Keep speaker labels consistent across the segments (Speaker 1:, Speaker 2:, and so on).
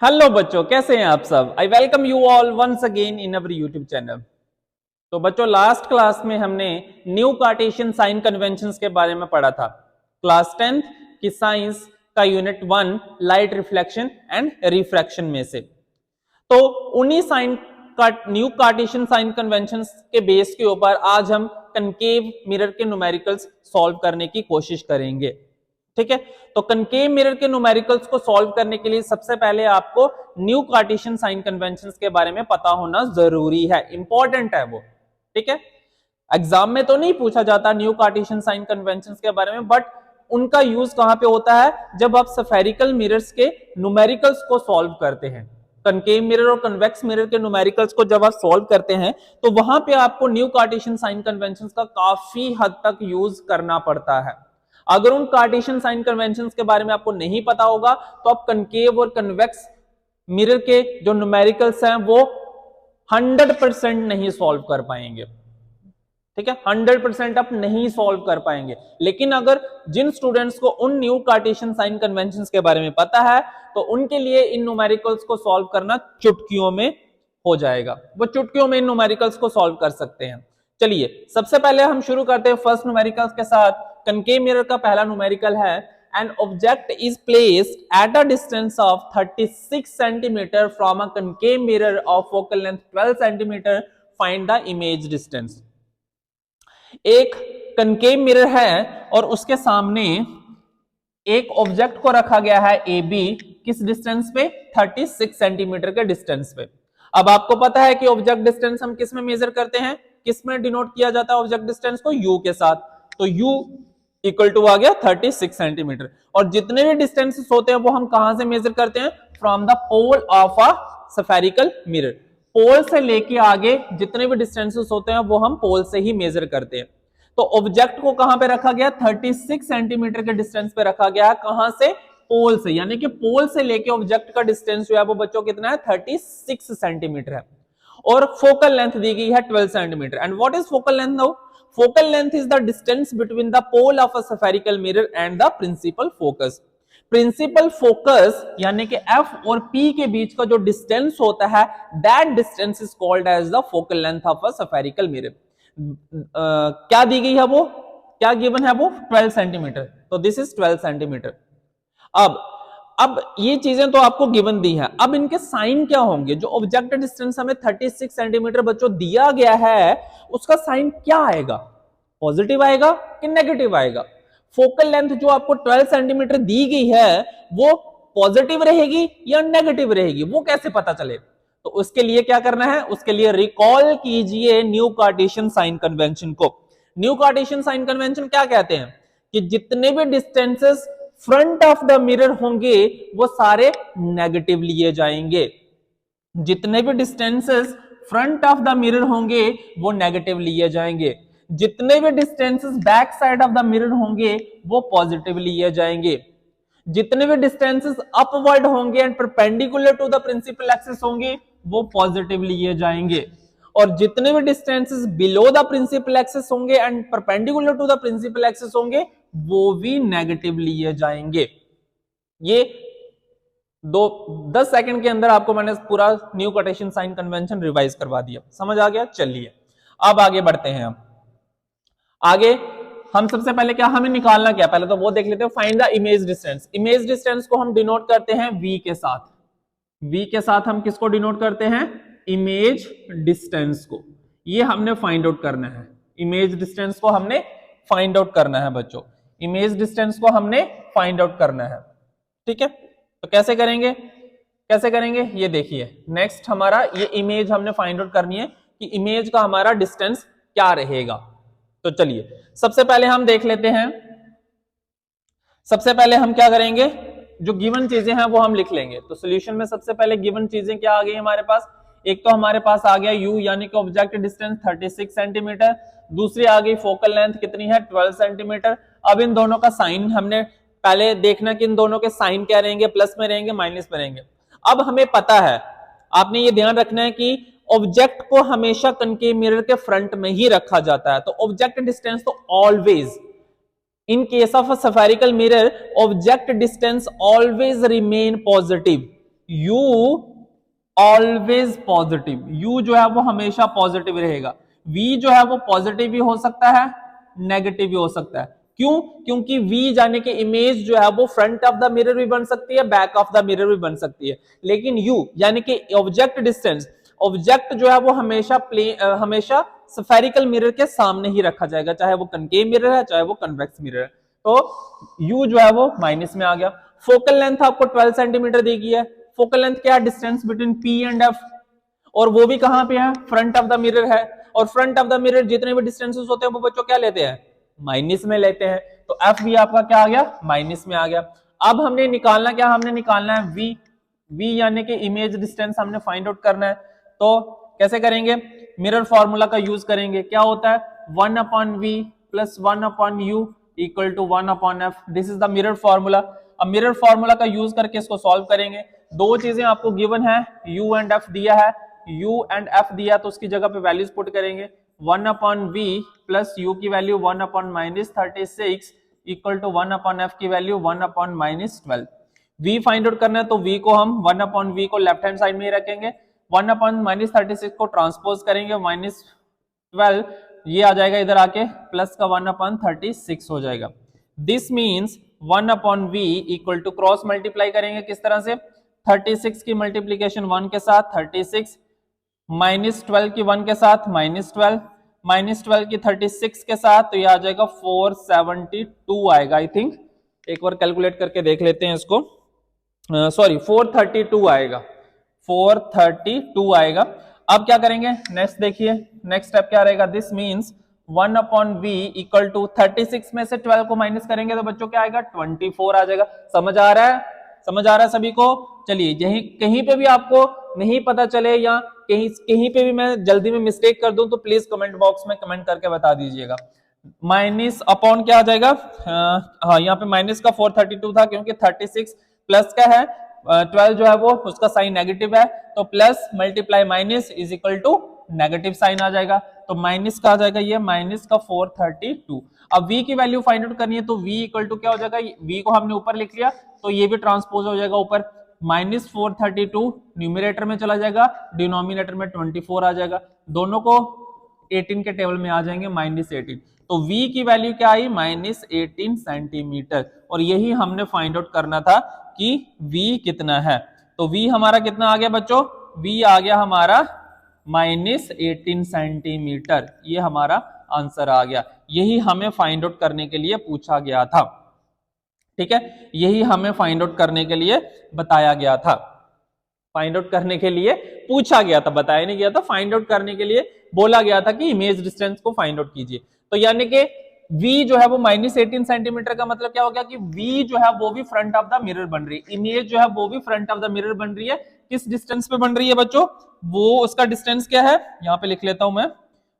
Speaker 1: Hello बच्चों, कैसे हैं आप सब। I welcome you all once again in our YouTube channel. तो बच्चों, लास्ट क्लास में हमने न्यू कार्टेशियन साइन कन्वेंशंस के बारे में पढ़ा था। क्लास 10th की साइंस का unit 1 light reflection and refraction में से। तो उन्हीं साइन का न्यू कार्टेशियन साइन कन्वेंशंस के बेस के ऊपर आज हम कनकेव मिरर के न्यूमेरिकल्स सॉल्व करने की कोशिश करेंगे। ठीक है, तो कनकेव मिरर के न्यूमेरिकल्स को सॉल्व करने के लिए सबसे पहले आपको न्यू कार्टेशियन साइन कन्वेंशंस के बारे में पता होना जरूरी है, इंपॉर्टेंट है वो। ठीक है, एग्जाम में तो नहीं पूछा जाता न्यू कार्टेशियन साइन कन्वेंशंस के बारे में, बट उनका यूज कहां पे होता है, जब आप स्फेरिकल मिरर्स के न्यूमेरिकल्स को सॉल्व करते हैं। कनकेव मिरर और कन्वेक्स मिरर के न्यूमेरिकल्स को जब आप सॉल्व करते हैं तो वहां पे आपको न्यू कार्टेशियन साइन कन्वेंशंस का काफी हद तक यूज करना पड़ता है। अगर उन कार्टेशियन साइन कन्वेंशंस के बारे में आपको नहीं पता होगा तो आप कनकेव और कन्वेक्स मिरर के जो न्यूमेरिकल्स हैं वो 100% नहीं सॉल्व कर पाएंगे। ठीक है, 100% आप नहीं सॉल्व कर पाएंगे। लेकिन अगर जिन स्टूडेंट्स को उन न्यू कार्टेशियन साइन कन्वेंशंस के बारे में पता है तो उनके लिए इन न्यूमेरिकल्स को सॉल्व करना चुटकियों में हो जाएगा, वो चुटकियों में इन न्यूमेरिकल्स को सॉल्व कर सकते हैं। चलिए, सबसे पहले हम शुरू करते हैं फर्स्ट न्यूमेरिकल्स के साथ। कनकेव मिरर का पहला न्यूमेरिकल है, an object is placed at a distance of 36 centimeter from a concave mirror of focal length 12 centimeter, find the image distance। एक कनकेव मिरर है और उसके सामने एक ऑब्जेक्ट को रखा गया है ए बी, किस डिस्टेंस पे, 36 सेंटीमीटर के डिस्टेंस पे। अब आपको पता है कि ऑब्जेक्ट डिस्टेंस हम किस में मेजर करते हैं, किस में डिनोट किया जाता है ऑब्जेक्ट डिस्टेंस को, यू के साथ। तो यू इक्वल टू आ गया 36 सेंटीमीटर। और जितने भी डिस्टेंसेस होते हैं वो हम कहां से मेजर करते हैं, from the pole of a spherical mirror. Pole से लेके आगे जितने भी डिस्टेंसेस होते हैं वो हम पोल से ही मेजर करते हैं। तो ऑब्जेक्ट को कहां पे रखा गया, 36 सेंटीमीटर के डिस्टेंस पे रखा गया है। कहां से, पोल से, यानी कि पोल से लेके ऑब्जेक्ट का डिस्टेंस जो है वो बच्चों कितना है, 36 सेंटीमीटर है। और फोकल लेंथ दी गई है 12 centimetre. And what is focal length now, focal length is the distance between the pole of a spherical mirror and the principal focus। principal focus यानी कि F और P के बीच का जो डिस्टेंस होता है, that distance is called as the focal length of a spherical mirror। क्या दी गई है वो, क्या गिवन है वो, 12 सेंटीमीटर। तो दिस इज 12 सेंटीमीटर। अब ये चीजें तो आपको गिवन दी है, अब इनके साइन क्या होंगे। जो ऑब्जेक्ट डिस्टेंस हमें 36 सेंटीमीटर बच्चों दिया गया है, उसका साइन क्या आएगा, पॉजिटिव आएगा कि नेगेटिव आएगा। फोकल लेंथ जो आपको 12 सेंटीमीटर दी गई है वो पॉजिटिव रहेगी या नेगेटिव रहेगी, वो कैसे पता चले। तो उसके लिए क्या करना है, उसके लिए रिकॉल कीजिए न्यू कार्टेशियन साइन कन्वेंशन को। न्यू कार्टेशियन साइन कन्वेंशन क्या कहते हैं कि जितने भी distances front of the mirror होंगे वो सारे नेगेटिव लिए जाएंगे। जितने भी distances front of the mirror होंगे वो नेगेटिव लिए जाएंगे। जितने भी distances back side of the mirror होंगे वो पॉजिटिव लिए जाएंगे। जितने भी डिस्टेंसेस अपवर्ड होंगे and perpendicular to the principal axis होंगे वो पॉजिटिव लिए जाएंगे। और जितने भी distances below the principal axis होंगे and perpendicular to the principal axis होंगे वो भी नेगेटिव लिए जाएंगे। ये 10 सेकंड के अंदर आपको मैंने पूरा new Cartesian sign convention revise करवा दिया, समझ आ गया। चलिए अब आगे बढ़ते हैं। हम आगे हम सबसे पहले क्या हमें निकालना क्या, पहले तो वो देख लेते हैं, find the image distance. Image distance को हम डिनोट करते हैं v के साथ। v के साथ हम किसको डिनोट करते हैं, इमेज डिस्टेंस को। ये हमने फाइंड आउट करना है, इमेज डिस्टेंस को हमने फाइंड आउट करना है बच्चों, इमेज डिस्टेंस को हमने फाइंड आउट करना है। ठीक है, तो कैसे करेंगे, कैसे करेंगे, ये देखिए। नेक्स्ट हमारा ये इमेज हमने फाइंड आउट करनी है कि इमेज का हमारा डिस्टेंस क्या रहेगा। तो चलिए सबसे पहले हम देख लेते हैं, सबसे पहले हम क्या करेंगे, जो गिवन चीजें हैं वो हम लिख लेंगे। तो सॉल्यूशन में सबसे पहले गिवन चीजें क्या आ गई हमारे पास, एक तो हमारे पास आ गया u यानी कि ऑब्जेक्ट डिस्टेंस 36 सेंटीमीटर, दूसरी आ गई फोकल लेंथ कितनी है, 12 सेंटीमीटर। अब इन दोनों का साइन हमने पहले देखना कि इन दोनों के साइन क्या रहेंगे, प्लस में रहेंगे माइनस में रहेंगे। अब हमें पता है, आपने ये ध्यान रखना है कि ऑब्जेक्ट को हमेशा कनकेव मिरर के फ्रंट में ही रखा जाता है। तो ऑब्जेक्ट डिस्टेंस तो always, in case of a spherical mirror, object distance always remain positive. You always positive, you जो है वो हमेशा पॉजिटिव रहेगा। वी जो है वो पॉजिटिव भी हो सकता है, नेगेटिव भी हो सकता है। क्यों? क्योंकि वी यानी कि इमेज जो है वो फ्रंट ऑफ द मिरर भी बन सकती है, बैक ऑफ द मिरर भी बन सकती है। लेकिन यू यानी कि ऑब्जेक्ट डिस्टेंस, ऑब्जेक्ट जो है वो हमेशा स्फेरिकल मिरर के सामने ही रखा जाएगा, चाहे वो कनकेव मिरर है चाहे वो कन्वेक्स मिरर है। तो यू जो है वो माइनस में आ गया। फोकल लेंथ आपको 12 सेंटीमीटर दी गई है। फोकल लेंथ क्या है? Distance between P and F, और वो भी कहां पे है? फ्रंट ऑफ द मिरर है। और फ्रंट ऑफ द मिरर जितने भी डिस्टेंसेस होते हैं वो बच्चों क्या लेते हैं? माइनस में लेते हैं। तो एफ भी आपका क्या आ गया? माइनस में आ गया। अब हमने निकालना क्या? हमने निकालना है वी। वी यानी कि इमेज डिस्टेंस हमने फाइंड आउट करना है। तो कैसे करेंगे? मिरर फॉर्मूला का यूज करेंगे। क्या होता है? 1/v plus 1/u equal to 1/f। This is the mirror formula. अब मिरर फॉर्मूला का यूज करके इसको सॉल्व करेंगे। दो चीजें आपको गिवन है, u एंड f दिया है, u एंड f दिया तो उसकी जगह पे वैल्यूज पुट करेंगे। 1/v प्लस u की वैल्यू 1/-36 इक्वल टू 1/f की वैल्यू 1/-12। v फाइंड आउट करना है तो v को हम 1/v को लेफ्ट हैंड साइड में ही रखेंगे, 1/-36 को ट्रांसपोज करेंगे, -12 ये आ जाएगा इधर आके, प्लस का 1/36 हो जाएगा। This means 1/v equal to cross multiply करेंगे किस तरह से? 36 की मल्टीप्लीकेशन 1 के साथ 36, -12 की 1 के साथ -12, -12 की 36 के साथ, तो ये आ जाएगा 472 आएगा। आई थिंक एक बार कैलकुलेट करके देख लेते हैं इसको। सॉरी 432 आएगा, 432 आएगा। अब क्या करेंगे? नेक्स्ट देखिए, नेक्स्ट स्टेप क्या रहेगा? This means 1/v equal to 36 में से 12 को माइनस करेंगे तो बच्चों क्या आएगा? 24 आ जाएगा। समझ आ रहा है? समझ आ रहा है सभी को? चलिए, यही कहीं पे भी आपको नहीं पता चले या कहीं पे भी मैं जल्दी में मिस्टेक कर दूं तो प्लीज कमेंट बॉक्स में कमेंट करके बता दीजिएगा। माइनस अपॉन क्या आ जाएगा? हाँ, यहाँ पे माइनस का 432 था क्योंकि 36 प्लस का है, 12 जो है वो उसका साइन नेगेटिव है, तो plus multiply minus is equal to negative sign आ जाएगा। तो माइनस का आ जाएगा ये, माइनस का 432। अब v की वैल्यू फाइंड आउट करनी है तो v इक्वल टू क्या हो जाएगा? v को हमने ऊपर लिख लिया तो ये भी ट्रांसपोज हो जाएगा ऊपर, -432 न्यूमरेटर में चला जाएगा, डिनोमिनेटर में 24 आ जाएगा, दोनों को 18 के टेबल में आ जाएंगे, -18। तो v की वैल्यू क्या आई? -18 सेंटीमीटर। और यही हमने फाइंड आउट करना था कि v कितना है। तो v हमारा कितना आ गया बच्चों? v आ गया हमारा -18 सेंटीमीटर। ये हमारा आंसर आ गया। यही हमें फाइंड आउट करने के लिए पूछा गया था। ठीक है, यही हमें फाइंड आउट करने के लिए बताया गया था, फाइंड आउट करने के लिए पूछा गया था, बताया नहीं गया था, फाइंड आउट करने के लिए बोला गया था कि इमेज डिस्टेंस को फाइंड आउट कीजिए। तो यानी कि v जो है वो -18 सेंटीमीटर का मतलब क्या हो गया कि v जो है वो भी फ्रंट ऑफ द मिरर बन रही है, इमेज जो है वो भी फ्रंट ऑफ द मिरर बन रही है। किस डिस्टेंस पे बन रही है बच्चों? वो उसका डिस्टेंस क्या है? यहाँ पे लिख लेता हूं मैं,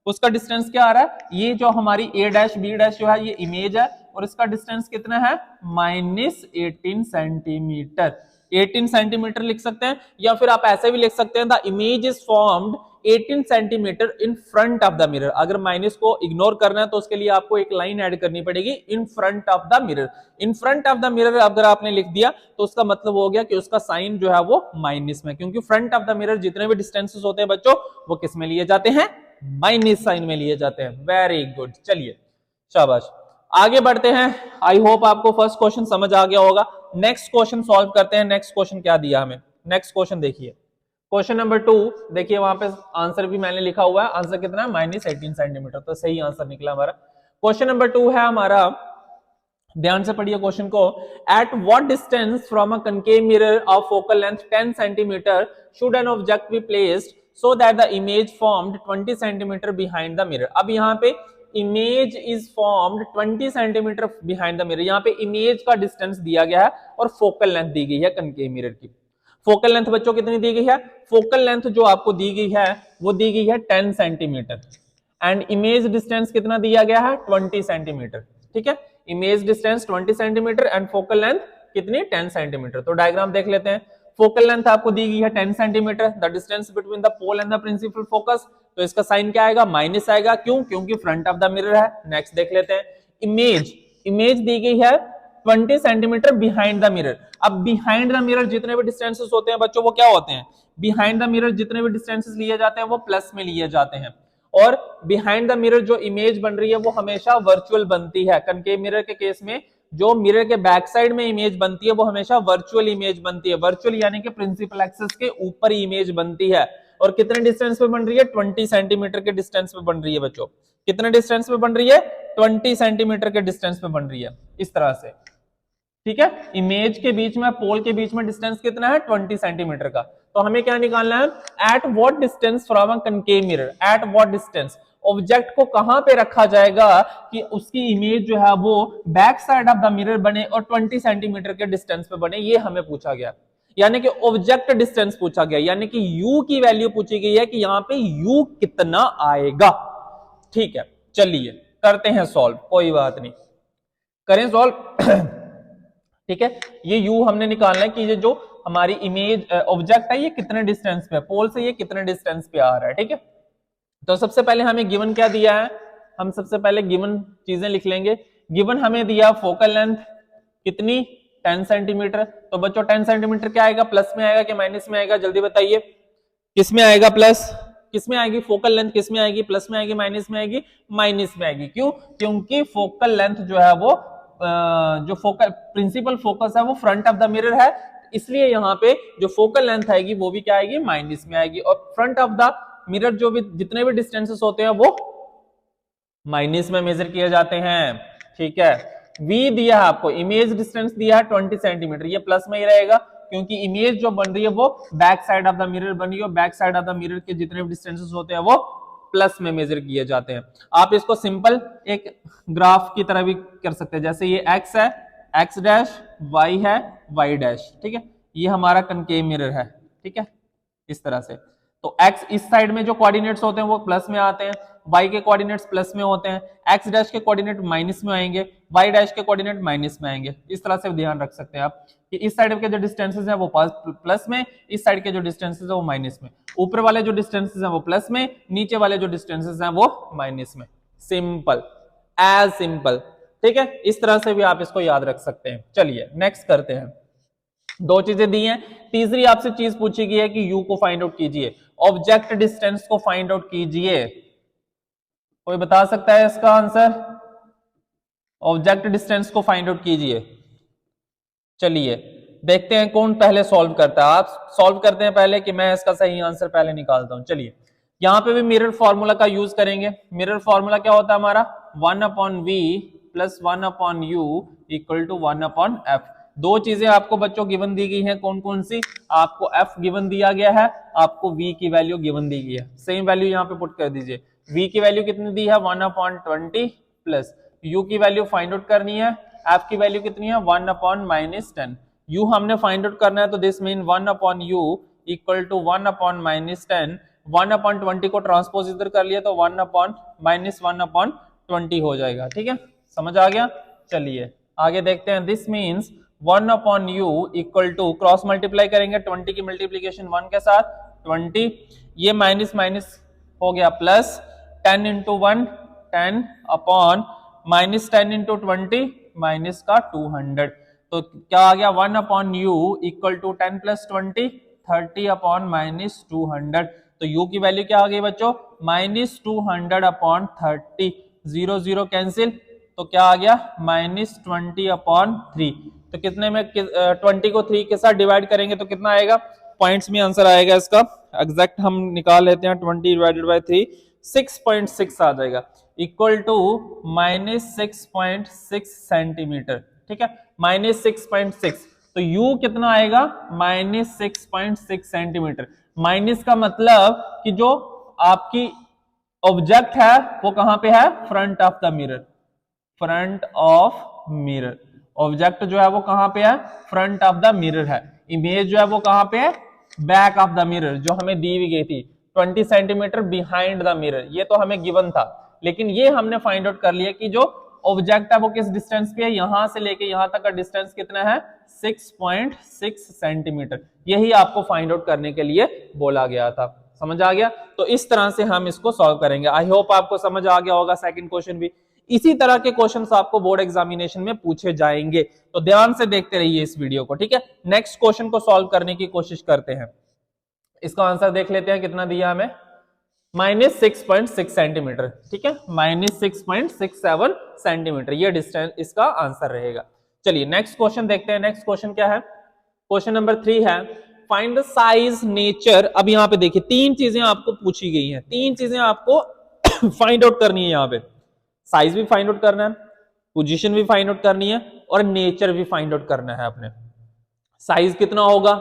Speaker 1: उसका डिस्टेंस क्या आ रहा है? ये जो हमारी a डैश b डैश जो है ये इमेज है और इसका डिस्टेंस कितना है? -18 सेंटीमीटर। 18 सेंटीमीटर लिख सकते हैं या फिर आप ऐसे भी लिख सकते हैं the image is formed 18 centimetre in front of the mirror. अगर माइनस को इग्नोर करना है तो उसके लिए आपको एक लाइन ऐड करनी पड़ेगी, in front of the mirror. In front of the mirror अगर आपने लिख दिया तो उसका मतलब हो गया कि उसका साइन जो है वो माइनस में, क्योंकि फ्रंट ऑफ द मिरर जितने भी डिस्टेंसेस होते हैं बच्चों वो किस में लिए जाते हैं? माइनस साइन में लिए जाते हैं। वेरी गुड, चलिए शाबाश, आगे बढ़ते हैं। आई होप आपको फर्स्ट क्वेश्चन समझ आ गया होगा। नेक्स्ट क्वेश्चन सॉल्व करते हैं। नेक्स्ट क्वेश्चन क्या दिया हमें? नेक्स्ट क्वेश्चन देखिए, क्वेश्चन नंबर 2 देखिए, वहां पे आंसर भी मैंने लिखा हुआ है। आंसर कितना है? -18 सेंटीमीटर, तो सही आंसर निकला हमारा। क्वेश्चन नंबर 2 है हमारा, ध्यान से पढ़िए क्वेश्चन को। At what distance from a concave mirror of focal length 10 centimetre should an object be placed so that the image formed 20 centimetre behind the mirror. अब यहाँ पे image is formed 20 centimetre behind the mirror. यहाँ पे image का distance दिया गया है और फोकल लेंथ दी गई है कनकेव मिरर की। फोकल लेंथ बच्चों कितनी दी गई है? फोकल लेंथ जो आपको दी गई है वो दी गई है 10 सेंटीमीटर एंड इमेज डिस्टेंस कितना दिया गया है? 20 सेंटीमीटर। ठीक है, image distance 20 centimetre and focal length कितनी? 10 सेंटीमीटर। तो डायग्राम देख लेते हैं। फोकल लेंथ आपको दी गई है 10 centimetre, the distance between the pole and the principal focus, तो इसका साइन क्या आएगा? माइनस आएगा। क्यों? क्योंकि फ्रंट ऑफ द मिरर है। नेक्स्ट देख लेते हैं। इमेज दी गई है 20 सेंटीमीटर बिहाइंड द मिरर। अब बिहाइंड द मिरर जितने भी डिस्टेंसेस होते हैं बच्चों वो क्या होते हैं, बिहाइंड द मिरर जितने भी डिस्टेंसेस लिए जाते हैं वो प्लस में लिए जाते हैं। और बिहाइंड द मिरर जो इमेज बन रही है वो हमेशा वर्चुअल बनती है। कनकेव मिरर के केस में जो मिरर के बैक साइड में इमेज बनती है वो हमेशा वर्चुअल इमेज बनती है। वर्चुअल यानी कि प्रिंसिपल एक्सिस के ऊपर इमेज बनती है। और कितने डिस्टेंस पे बन रही है, 20 सेंटीमीटर के डिस्टेंस पे बन रही है बच्चों। कितने डिस्टेंस पे बन रही है, 20 सेंटीमीटर के डिस्टेंस पे बन रही है, इस तरह से। ठीक है, इमेज के बीच में, पोल के बीच में डिस्टेंस कितना है, 20 सेंटीमीटर का। तो हमें क्या निकालना है, at what distance from a concave mirror, at what distance, object को कहां पे रखा जाएगा कि उसकी इमेज जो है वो back side of the mirror बने और 20 सेंटीमीटर के डिस्टेंस पे बने, ये हमें पूछा गया। यानी कि ऑब्जेक्ट डिस्टेंस पूछा गया, यानी कि u की वैल्यू पूछी गई है कि यहां पे u कितना आएगा। ठीक है, चलिए करते हैं सॉल्व, कोई बात नहीं, करें सॉल्व। ठीक है, ये u हमने निकालना है कि ये जो हमारी इमेज ऑब्जेक्ट है ये कितने डिस्टेंस पे, पोल से ये कितने डिस्टेंस पे आ रहा है। ठीक है, तो सबसे पहले हमें गिवन क्या दिया है, हम सबसे पहले गिवन चीजें लिख लेंगे। गिवन हमें दिया फोकल लेंथ कितनी, 10 सेंटीमीटर। तो बच्चों 10 सेंटीमीटर क्या आएगा, प्लस में आएगा कि माइनस में आएगा, जल्दी बताइए। किस में आएगा, प्लस, किस में आएगी, फोकल लेंथ किस में आएगी, प्लस में आएगी, माइनस में आएगी, माइनस में आएगी। क्यों, क्योंकि फोकल लेंथ जो है वो जो फोकल प्रिंसिपल फोकस है वो फ्रंट ऑफ द मिरर है, इसलिए यहाँ पे जो फोकल लेंथ आएगी वो भी क्या आएगी, माइनस में आएगी। और फ्रंट ऑफ द मिरर जो भी जितने भी डिस्टेंसेस होते हैं वो माइनस में मेजर किए जाते हैं। ठीक है, v दिया है आपको, इमेज डिस्टेंस दिया है 20 सेंटीमीटर, ये प्लस में ही रहेगा क्योंकि इमेज जो बन रही है वो back side of the mirror बन रही है। Back side of the mirror के जितने भी डिस्टेंसेस होते हैं वो प्लस में मेजर किए जाते हैं। आप इसको सिंपल एक ग्राफ की तरह भी कर सकते हैं, जैसे ये x है, x डैश, y है, y डैश। ठीक है, ये हमारा कनकेव मिरर है। ठीक है, इस तरह से। तो x इस साइड में जो कोऑर्डिनेट्स होते हैं वो प्लस में आते हैं, y के कोऑर्डिनेट्स प्लस में होते हैं, x डैश के कोऑर्डिनेट माइनस में आएंगे, y डैश के कोऑर्डिनेट माइनस में आएंगे। इस तरह से ध्यान रख सकते हैं आप कि इस साइड के जो डिस्टेंसेस हैं वो प्लस में, इस साइड के जो डिस्टेंसेस है वो माइनस में, ऊपर वाले जो डिस्टेंसेस हैं वो प्लस में, नीचे वाले जो डिस्टेंसेस हैं वो माइनस में। Simple, as simple. ठीक है, इस तरह से भी आप इसको याद रख सकते हैं। चलिए नेक्स्ट करते हैं। दो चीजें दी हैं, तीसरी आपसे चीज पूछी गई है कि u को फाइंड आउट कीजिए, ऑब्जेक्ट डिस्टेंस को फाइंड आउट कीजिए। कोई बता सकता है इसका आंसर, ऑब्जेक्ट डिस्टेंस को फाइंड आउट कीजिए। चलिए देखते हैं कौन पहले सॉल्व करता है। आप सॉल्व करते हैं पहले कि मैं इसका सही आंसर पहले निकालता हूं। चलिए यहां पे भी मिरर फॉर्मूला का यूज करेंगे। मिरर फॉर्मूला क्या होता है हमारा, 1/v plus 1/u equal to 1/f। दो चीजें आपको बच्चों गिवन दी गई हैं, कौन कौन सी, आपको f गिवन दिया गया है, आपको v की वैल्यू गिवन दी गई है। सेम वैल्यू यहाँ पे पुट कर दीजिए। v की वैल्यू कितनी दी है, 1/20 प्लस u की वैल्यू फाइंड आउट करनी है, f की वैल्यू कितनी है, 1/-10। u हमने फाइंड आउट करना है तो this mean 1/u equal to 1/-10। 1/20 को ट्रांसपोज इधर कर लिया तो 1/-1/20 हो जाएगा। ठीक है, समझ आ गया। चलिए आगे देखते हैं। This means 1/u equal to, cross multiply करेंगे 20 की मल्टीप्लीकेशन 1 के साथ 20, ये माइनस माइनस हो गया plus, 10 into 1 10 upon -10 into 20 minus का 200। तो क्या आ गया, 1/u इक्वल टू 10 प्लस 20 30/-200। तो u की वैल्यू क्या आ गई बच्चों, -200/30। 0 0 कैंसिल, तो क्या आ गया, -20/3। तो कितने में 20 को 3 के साथ डिवाइड करेंगे तो कितना आएगा, पॉइंट्स में आंसर आएगा इसका। एग्जैक्ट हम निकाल लेते हैं, 20 डिवाइडेड बाय 3 6.6 आ जाएगा, इक्वल टू -6.6 सेंटीमीटर। ठीक है, -6.6। तो u कितना आएगा, -6.6 सेंटीमीटर। माइनस का मतलब कि जो आपकी ऑब्जेक्ट है वो कहां पे है, front of the mirror, front of mirror. Object जो है वो कहां पे है, फ्रंट ऑफ द मिरर है। इमेज जो है वो कहां पे है, बैक ऑफ द मिरर, जो हमें दी हुई गई थी 20 सेंटीमीटर बिहाइंड द मिरर। ये तो हमें गिवन था, लेकिन ये हमने फाइंड आउट कर लिया कि जो ऑब्जेक्ट है वो किस डिस्टेंस पे है, यहां से लेके यहां तक का डिस्टेंस कितना है, 6.6 सेंटीमीटर। यही आपको फाइंड आउट करने के लिए बोला गया था। समझ आ गया। तो इस तरह से हम इसको सॉल्व करेंगे। आई होप आपको समझ आ गया होगा। सेकंड क्वेश्चन भी इसी तरह के क्वेश्चंस आपको बोर्ड एग्जामिनेशन में पूछे जाएंगे, तो ध्यान से देखते रहिए इस वीडियो को, ठीक है। नेक्स्ट क्वेश्चन को सॉल्व करने की कोशिश करते हैं। इसका आंसर देख लेते हैं, कितना दिया हमें, -6.6 सेंटीमीटर, ठीक है, -6.67 सेंटीमीटर, ये डिस्टेंस इसका आंसर रहेगा। चलिए नेक्स्ट क्वेश्चन देखते हैं। नेक्स्ट क्वेश्चन क्या है, क्वेश्चन नंबर 3 है, फाइंड द साइज, नेचर। अब यहाँ पे देखिए तीन चीजें आपको पूछी गई हैं, तीन चीजें आपको फाइंड आउट करनी है। यहाँ पे साइज भी फाइंड आउट करना है, पोजीशन भी फाइंड आउट करनी है और नेचर भी फाइंड आउट करना है अपने। साइज कितना होगा,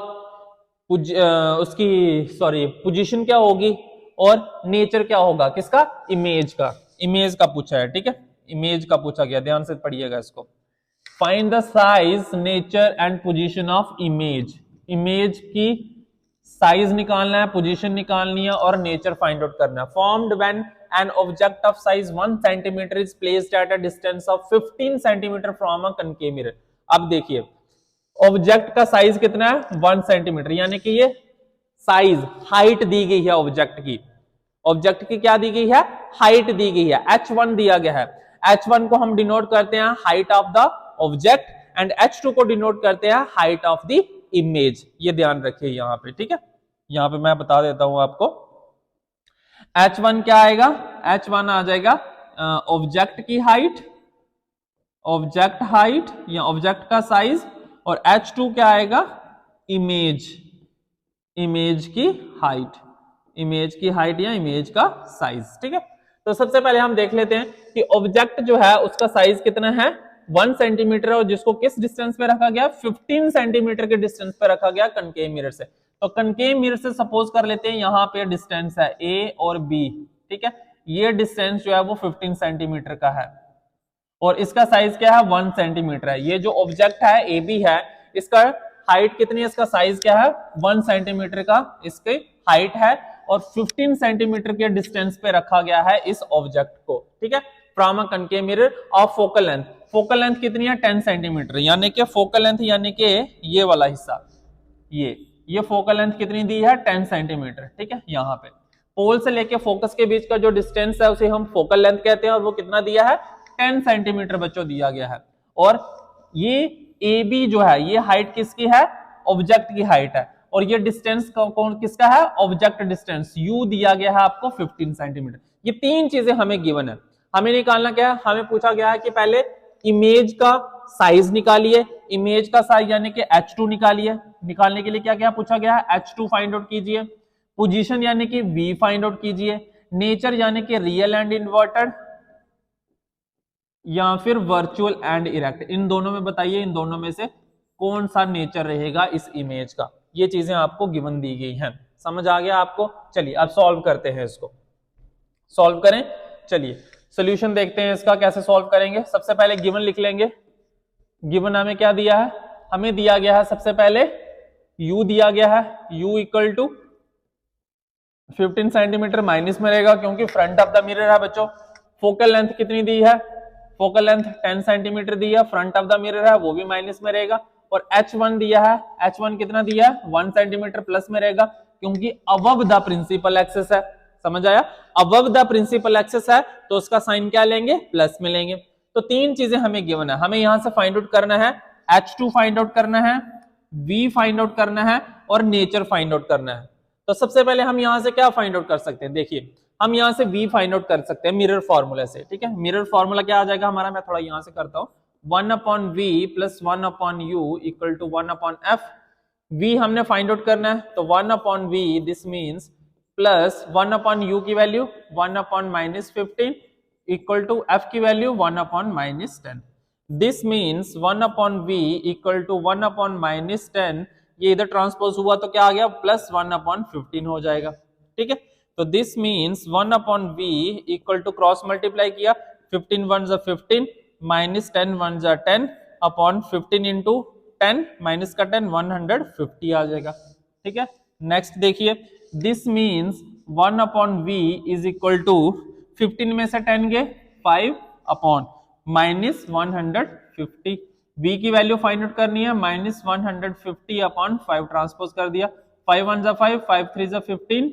Speaker 1: उसकी सॉरी पोजीशन क्या होगी और नेचर क्या होगा, किसका, इमेज का। इमेज का पूछा है, ठीक है, इमेज का पूछा गया, ध्यान से पढ़िएगा इसको। Find the size, nature and position of image. Image की साइज निकालना है, पोजीशन निकालनी है और नेचर फाइंड आउट करना है। Formed when an object of size 1 centimetre is placed at a distance of 15 centimetre from a concave mirror. अब देखिए ऑब्जेक्ट का साइज कितना है, 1 सेंटीमीटर, यानी कि ये साइज, हाइट दी गई है ऑब्जेक्ट की। ऑब्जेक्ट की क्या दी गई है, हाइट दी गई है, h1 दिया गया है। h1 को हम डिनोट करते हैं height of the object and h2 को डिनोट करते हैं हाइट ऑफ द इमेज। ये ध्यान रखिए यहाँ पे, ठीक है। यहाँ पे मैं बता देता हूं आपको, h1 क्या आएगा, h1 आ जाएगा ऑब्जेक्ट की हाइट, ऑब्जेक्ट हाइट या ऑब्जेक्ट का साइज, और h2 क्या आएगा, इमेज, इमेज की हाइट, इमेज की हाइट या इमेज का साइज, ठीक है। तो सबसे पहले हम देख लेते हैं कि ऑब्जेक्ट जो है उसका साइज कितना है, 1 सेंटीमीटर, और जिसको किस डिस्टेंस पे रखा गया, 15 सेंटीमीटर के डिस्टेंस पे रखा गया कनकेव मिरर से। तो कनकेव मिरर से सपोज कर लेते हैं यहाँ पे डिस्टेंस है ए और बी, ठीक है, ये डिस्टेंस जो है वो 15 सेंटीमीटर का है और इसका साइज क्या है, 1 सेंटीमीटर है। ये जो ऑब्जेक्ट है ए बी है, इसका हाइट कितनी है, इसका साइज क्या है, 1 सेंटीमीटर का इसकी हाइट है और 15 सेंटीमीटर के डिस्टेंस पे रखा गया है इस ऑब्जेक्ट को, ठीक है, from a concave mirror of focal length. Focal length कितनी है, 10 सेंटीमीटर, यानी कि फोकल लेंथ यानी कि ये वाला हिस्सा, ये फोकल लेंथ कितनी दी है, 10 सेंटीमीटर, ठीक है। यहाँ पे पोल से लेके फोकस के बीच का जो डिस्टेंस है उसे हम फोकल लेंथ कहते हैं और वो कितना दिया है, 10 सेंटीमीटर बच्चों दिया गया है। और ये ए बी जो है ये हाइट किसकी है, ऑब्जेक्ट की हाइट है, और ये डिस्टेंस कौन किसका है, ऑब्जेक्ट डिस्टेंस, यू दिया गया है आपको 15 सेंटीमीटर। ये तीन चीजें हमें गिवन है। हमें निकालना क्या है, हमें पूछा गया है कि पहले इमेज का साइज निकालिए, इमेज का साइज यानी कि h2 निकालिए। निकालने के लिए क्या क्या पूछा गया है, h2 फाइंड आउट कीजिए, पोजीशन यानी कि v फाइंड आउट कीजिए, नेचर यानी कि रियल एंड इन्वर्टेड या फिर वर्चुअल एंड इरेक्ट। इन दोनों में बताइए, इन दोनों में से कौन सा नेचर रहेगा इस इमेज का। ये चीजें आपको गिवन दी गई हैं, समझ आ गया आपको। चलिए अब सॉल्व करते हैं, इसको सॉल्व करें। चलिए सॉल्यूशन देखते हैं इसका कैसे सॉल्व करेंगे। सबसे पहले गिवन लिख लेंगे। गिवन हमें क्या दिया है, हमें दिया गया है सबसे पहले u दिया गया है, u equal to 15 centimetre, minus में रहेगा क्योंकि फ्रंट ऑफ द मिरर है बच्चों। फोकल लेंथ कितनी दी है, फोकल लेंथ 10 सेंटीमीटर दी है, फ्रंट ऑफ द मिरर है वो भी माइनस में रहेगा। और h1 दिया है, h1 कितना दिया है, 1 सेंटीमीटर प्लस में रहेगा क्योंकि अबव द प्रिंसिपल एक्सिस है। समझ आया, अबव द प्रिंसिपल एक्सिस है तो उसका साइन क्या लेंगे, प्लस में लेंगे। तो तीन चीजें हमें गिवन है, हमें यहां से फाइंड आउट करना है, h2 फाइंड आउट करना है, v फाइंड आउट करना है और नेचर फाइंड आउट करना है। तो सबसे पहले हम यहां से क्या फाइंड आउट कर सकते हैं, देखिए हम यहां से v फाइंड आउट कर सकते हैं मिरर फॉर्मूला से, ठीक है। मिरर फॉर्मूला क्या आ जाएगा हमारा, मैं थोड़ा यहां से करता हूं, 1/v plus 1/u equal to 1/f। v हमने फाइंड आउट करना है तो 1/v this means plus 1/u की वैल्यू 1/-15 इक्वल टू f की value 1/-10। This means 1/v equal to 1/-10, ये इधर ट्रांसपोज हुआ तो क्या आ गया, प्लस 1/15 हो जाएगा, ठीक है। तो this means 1/v equal to cross multiply किया, 15 1 जा 15 माइनस 10 1 जा 10 अपॉन 15 इंटू 10 माइनस का 10 150 आ जाएगा, ठीक है। नेक्स्ट देखिए, this means 1/v is equal to 15 में से 10 गए 5 अपॉन माइनस 150। v की वैल्यू फाइंड आउट करनी है, माइनस 150 अपॉन 5 ट्रांसपोज कर दिया, 5 1 जा 5 5 3 जा 15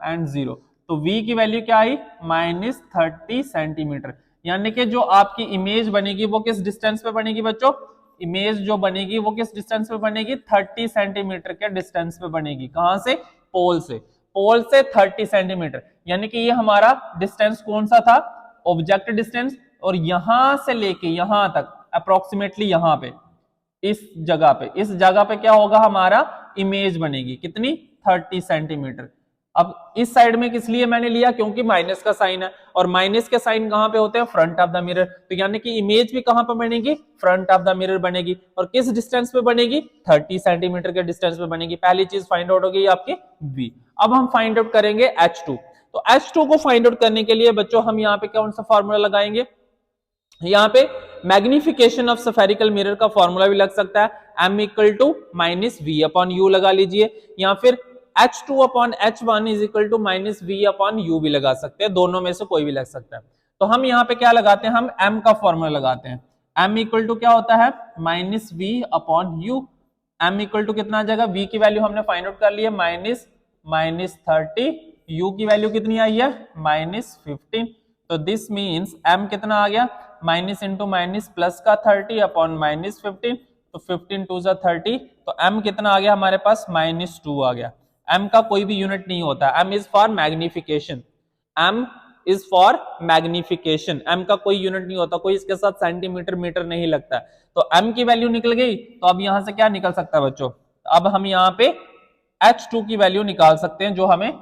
Speaker 1: एंड 0, तो v की वैल्यू क्या आई -30 सेंटीमीटर, यानी कि जो आपकी इमेज बनेगी वो किस डिस्टेंस पे बनेगी बच्चों, इमेज जो बनेगी वो किस डिस्टेंस पे बनेगी 30 सेंटीमीटर के डिस्टेंस पे बनेगी। कहां से, पोल से, पोल से 30 सेंटीमीटर, यानी कि ये हमारा डिस्टेंस कौन सा था, ऑब्जेक्ट डिस्टेंस, और यहां से लेके यहां तक अप्रोक्सीमेटली यहां पे इस जगह पे क्या होगा, हमारा इमेज बनेगी कितनी 30 सेंटीमीटर। अब इस साइड में किस लिए मैंने लिया, क्योंकि माइनस का साइन है, और माइनस के साइन कहां पे होते हैं, फ्रंट ऑफ द मिरर, तो यानी कि इमेज भी कहां पे बनेगी, फ्रंट ऑफ द मिरर बनेगी, और किस डिस्टेंस पे बनेगी 30 सेंटीमीटर के डिस्टेंस पे बनेगी। पहली चीज फाइंड आउट हो गई आपकी v। अब हम फाइंड आउट करेंगे h2। तो h2 को फाइंड आउट करने के लिए बच्चों हम यहाँ पे कौन सा फॉर्मूला लगाएंगे, यहाँ पे मैग्निफिकेशन ऑफ स्फेरिकल मिरर का फॉर्मूला भी लग सकता है, m equal to minus v upon u लगा लीजिए, या फिर h2 अपॉन h1 is equal to minus v upon u भी लगा सकते हैं, दोनों में से कोई भी लग सकता है। तो हम यहाँ पे क्या लगाते हैं, हम m का फॉर्मूला लगाते हैं, m इक्वल टू क्या होता है minus v upon u, m equal to कितना आ जाएगा, v की वैल्यू हमने फाइंड आउट कर ली है -30, u की वैल्यू कितनी आई है -15, तो दिस मीन्स m कितना आ गया माइनस इंटू माइनस प्लस का 30 अपॉन -15, तो 15 टू जा 30, तो m कितना आ गया हमारे पास -2 आ गया। m का कोई भी यूनिट नहीं होता, m is for magnification, m is for magnification, m का कोई यूनिट नहीं होता, कोई इसके साथ सेंटीमीटर मीटर नहीं लगता। तो m की वैल्यू निकल गई, तो अब यहां से क्या निकल सकता है बच्चों, अब हम यहाँ पे h2 की वैल्यू निकाल सकते हैं, जो हमें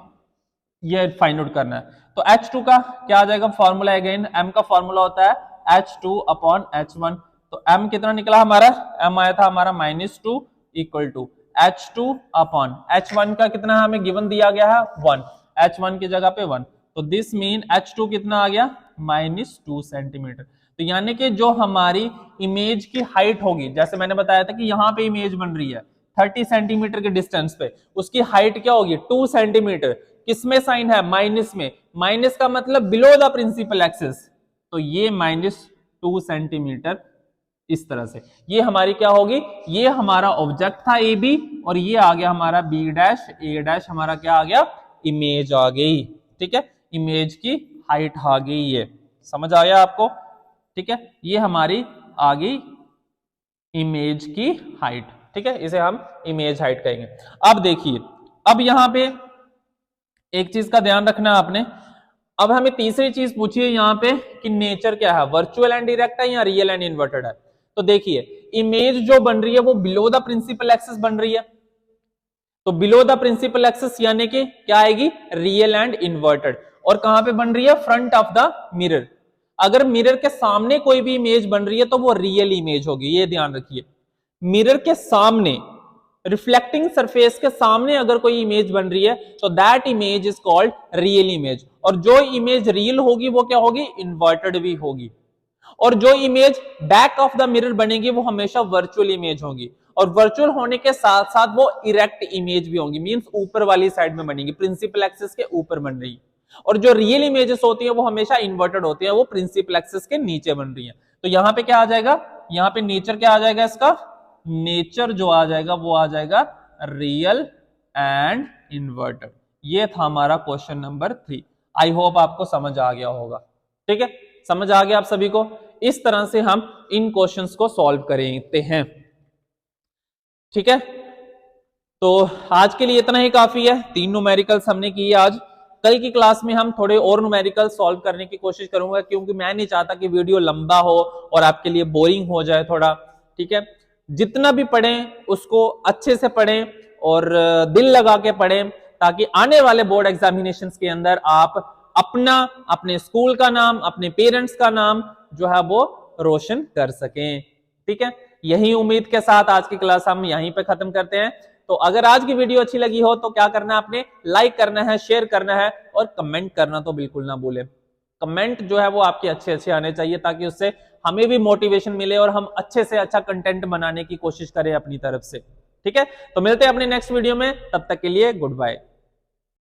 Speaker 1: ये फाइंड आउट करना है। तो h2 का क्या आ जाएगा फॉर्मूला, अगेन m का फॉर्मूला होता है h2 अपॉन h1, तो m कितना निकला हमारा, m आया था हमारा -2 इक्वल टू h2 अपॉन h1 का कितना हमें गिवन दिया गया है 1, h1 की जगह पे 1, तो दिस मीन h2 कितना आ गया -2 सेंटीमीटर। तो यानी कि जो हमारी इमेज की हाइट होगी, जैसे मैंने बताया था कि यहाँ पे इमेज बन रही है 30 सेंटीमीटर के डिस्टेंस पे, उसकी हाइट क्या होगी 2 सेंटीमीटर, किसमें साइन है माइनस में, माइनस का मतलब बिलो द प्रिंसिपल एक्सिस, तो ये -2 सेंटीमीटर इस तरह से, ये हमारी क्या होगी, ये हमारा ऑब्जेक्ट था ए बी, और ये आ गया हमारा बी डैश, ए डैश हमारा क्या आ गया इमेज आ गई, ठीक है, इमेज की हाइट आ गई, ये समझ आया आपको, ठीक है, ये हमारी आ गई इमेज की हाइट, ठीक है, इसे हम इमेज हाइट कहेंगे। अब देखिए, अब यहां पे एक चीज का ध्यान रखना है आपने, अब हमें तीसरी चीज पूछी है यहाँ पे कि नेचर क्या है, वर्चुअल एंड डायरेक्ट है या रियल एंड इन्वर्टेड है। तो देखिए इमेज जो बन रही है वो बिलो द प्रिंसिपल एक्सिस बन रही है, तो बिलो द प्रिंसिपल एक्सिस यानी कि क्या आएगी रियल एंड इन्वर्टेड, और कहां पे बन रही है फ्रंट ऑफ द मिरर। अगर मिरर के सामने कोई भी इमेज बन रही है तो वो रियल इमेज होगी, ये ध्यान रखिए, मिरर के सामने रिफ्लेक्टिंग सरफेस के सामने अगर कोई इमेज बन रही है तो that image is called real image, और जो इमेज रियल होगी वो क्या होगी इन्वर्टेड भी होगी, और जो image back of the mirror बनेगी वो हमेशा वर्चुअल इमेज होगी, और वर्चुअल होने के साथ साथ वो इरेक्ट इमेज भी होंगी, मींस ऊपर वाली साइड में बनेगी, प्रिंसिपल एक्सिस के ऊपर बन रही है, और जो रियल इमेजेस होती है वो हमेशा इन्वर्टेड होती है, वो प्रिंसिपल एक्सिस के नीचे बन रही है। तो यहाँ पे क्या आ जाएगा, यहाँ पे नेचर क्या आ जाएगा, इसका नेचर जो आ जाएगा वो आ जाएगा रियल एंड इन्वर्टेड। ये था हमारा क्वेश्चन नंबर 3। आई होप आपको समझ आ गया होगा, ठीक है, समझ आ गया आप सभी को। इस तरह से हम इन क्वेश्चंस को सॉल्व करते हैं, ठीक है। तो आज के लिए इतना ही काफी है, 3 न्यूमेरिकल्स हमने किए आज। कल की क्लास में हम थोड़े और न्यूमेरिकल सॉल्व करने की कोशिश करूंगा, क्योंकि मैं नहीं चाहता कि वीडियो लंबा हो और आपके लिए बोरिंग हो जाए थोड़ा, ठीक है। जितना भी पढ़ें उसको अच्छे से पढ़ें और दिल लगा के पढ़ें, ताकि आने वाले बोर्ड एग्जामिनेशंस के अंदर आप अपना, अपने स्कूल का नाम, अपने पेरेंट्स का नाम जो है वो रोशन कर सकें, ठीक है। यही उम्मीद के साथ आज की क्लास हम यहीं पे खत्म करते हैं। तो अगर आज की वीडियो अच्छी लगी हो तो क्या करना है, आपने लाइक करना है, शेयर करना है, और कमेंट करना तो बिल्कुल ना भूलें। कमेंट जो है वो आपके अच्छे आने चाहिए, ताकि उससे हमें भी मोटिवेशन मिले और हम अच्छे से अच्छा कंटेंट बनाने की कोशिश करें अपनी तरफ से, ठीक है। तो मिलते हैं अपने नेक्स्ट वीडियो में, तब तक के लिए गुड बाय।